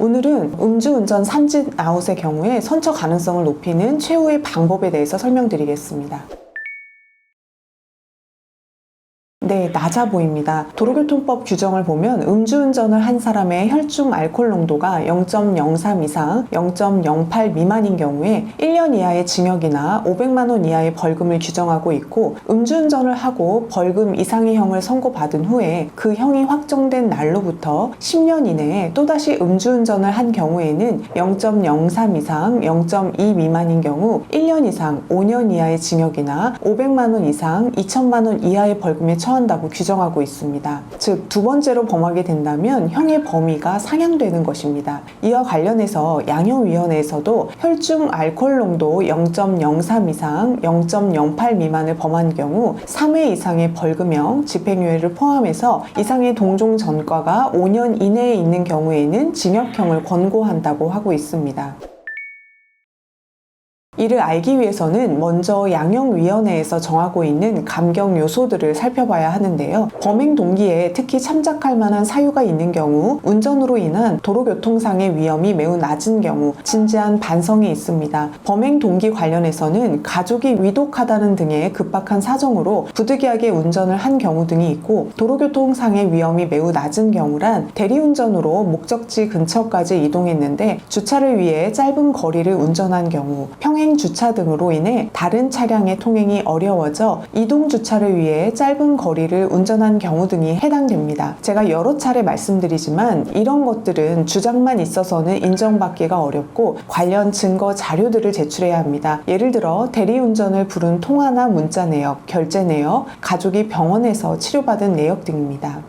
오늘은 음주운전 삼진 아웃의 경우에 선처 가능성을 높이는 최후의 방법에 대해서 설명드리겠습니다. 네, 낮아 보입니다. 도로교통법 규정을 보면 음주운전을 한 사람의 혈중 알코올 농도가 0.03 이상 0.08 미만인 경우에 1년 이하의 징역이나 500만 원 이하의 벌금을 규정하고 있고, 음주운전을 하고 벌금 이상의 형을 선고받은 후에 그 형이 확정된 날로부터 10년 이내에 또다시 음주운전을 한 경우에는 0.03 이상 0.2 미만인 경우 1년 이상 5년 이하의 징역이나 500만 원 이상 2천만 원 이하의 벌금에 처한다고 규정하고 있습니다. 즉, 두 번째로 범하게 된다면 형의 범위가 상향되는 것입니다. 이와 관련해서 양형위원회에서도 혈중 알코올 농도 0.03 이상 0.08 미만을 범한 경우 3회 이상의 벌금형, 집행유예를 포함해서 이상의 동종 전과가 5년 이내에 있는 경우에는 징역형을 권고한다고 하고 있습니다. 이를 알기 위해서는 먼저 양형위원회에서 정하고 있는 감경 요소들을 살펴봐야 하는데요. 범행 동기에 특히 참작할 만한 사유가 있는 경우, 운전으로 인한 도로교통상의 위험이 매우 낮은 경우, 진지한 반성이 있습니다. 범행 동기 관련해서는 가족이 위독하다는 등의 급박한 사정으로 부득이하게 운전을 한 경우 등이 있고, 도로교통상의 위험이 매우 낮은 경우란 대리운전으로 목적지 근처까지 이동했는데 주차를 위해 짧은 거리를 운전한 경우, 평행 주차 등으로 인해 다른 차량의 통행이 어려워져 이동 주차를 위해 짧은 거리를 운전한 경우 등이 해당됩니다. 제가 여러 차례 말씀드리지만 이런 것들은 주장만 있어서는 인정받기가 어렵고 관련 증거 자료들을 제출해야 합니다. 예를 들어 대리운전을 부른 통화나 문자 내역, 결제 내역, 가족이 병원에서 치료받은 내역 등입니다.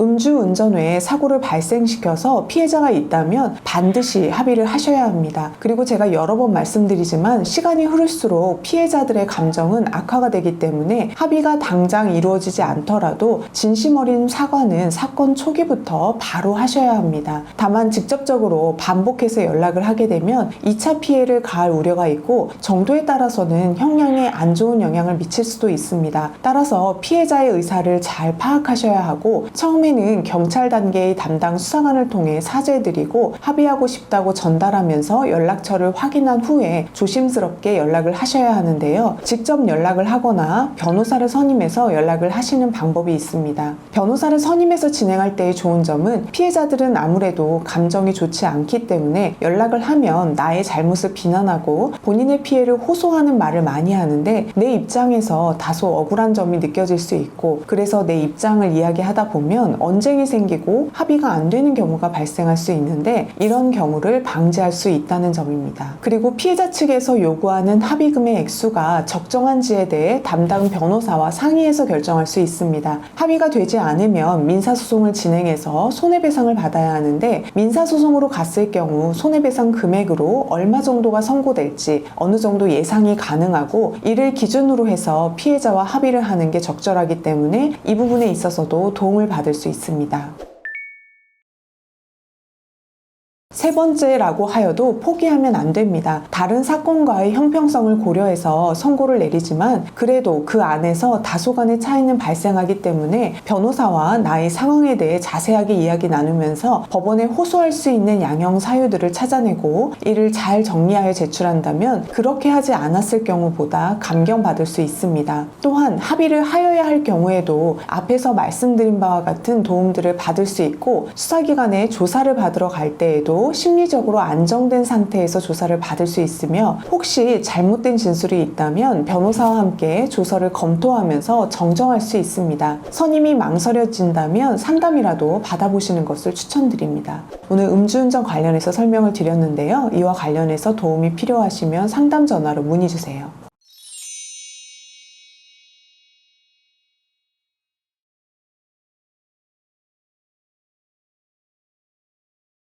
음주운전 외에 사고를 발생시켜서 피해자가 있다면 반드시 합의를 하셔야 합니다. 그리고 제가 여러 번 말씀드리지만 시간이 흐를수록 피해자들의 감정은 악화가 되기 때문에 합의가 당장 이루어지지 않더라도 진심 어린 사과는 사건 초기부터 바로 하셔야 합니다. 다만 직접적으로 반복해서 연락을 하게 되면 2차 피해를 가할 우려가 있고 정도에 따라서는 형량에 안 좋은 영향을 미칠 수도 있습니다. 따라서 피해자의 의사를 잘 파악하셔야 하고, 처음에는 경찰 단계의 담당 수사관을 통해 사죄드리고 합의하고 싶다고 전달하면서 연락처를 확인한 후에 조심스럽게 연락을 하셔야 하는데요. 직접 연락을 하거나 변호사를 선임해서 연락을 하시는 방법이 있습니다. 변호사를 선임해서 진행할 때의 좋은 점은 피해자들은 아무래도 감정이 좋지 않기 때문에 연락을 하면 나의 잘못을 비난하고 본인의 피해를 호소하는 말을 많이 하는데, 내 입장에서 다소 억울한 점이 느껴질 수 있고, 그래서 내 입장을 이야기하다 보면 언쟁이 생기고 합의가 안 되는 경우가 발생할 수 있는데, 이런 경우를 방지할 수 있다는 점입니다. 그리고 피해자 측에서 요구하는 합의금의 액수가 적정한지에 대해 담당 변호사와 상의해서 결정할 수 있습니다. 합의가 되지 않으면 민사소송을 진행해서 손해배상을 받아야 하는데, 민사소송으로 갔을 경우 손해배상 금액으로 얼마 정도가 선고될지 어느 정도 예상이 가능하고, 이를 기준으로 해서 피해자와 합의를 하는 게 적절하기 때문에 이 부분에 있어서도 도움을 받을 수 있습니다. 세 번째라고 하여도 포기하면 안 됩니다. 다른 사건과의 형평성을 고려해서 선고를 내리지만 그래도 그 안에서 다소간의 차이는 발생하기 때문에 변호사와 나의 상황에 대해 자세하게 이야기 나누면서 법원에 호소할 수 있는 양형 사유들을 찾아내고 이를 잘 정리하여 제출한다면 그렇게 하지 않았을 경우보다 감경받을 수 있습니다. 또한 합의를 하여야 할 경우에도 앞에서 말씀드린 바와 같은 도움들을 받을 수 있고, 수사기관에 조사를 받으러 갈 때에도 심리적으로 안정된 상태에서 조사를 받을 수 있으며, 혹시 잘못된 진술이 있다면 변호사와 함께 조서를 검토하면서 정정할 수 있습니다. 선임이 망설여진다면 상담이라도 받아보시는 것을 추천드립니다. 오늘 음주운전 관련해서 설명을 드렸는데요. 이와 관련해서 도움이 필요하시면 상담 전화로 문의 주세요.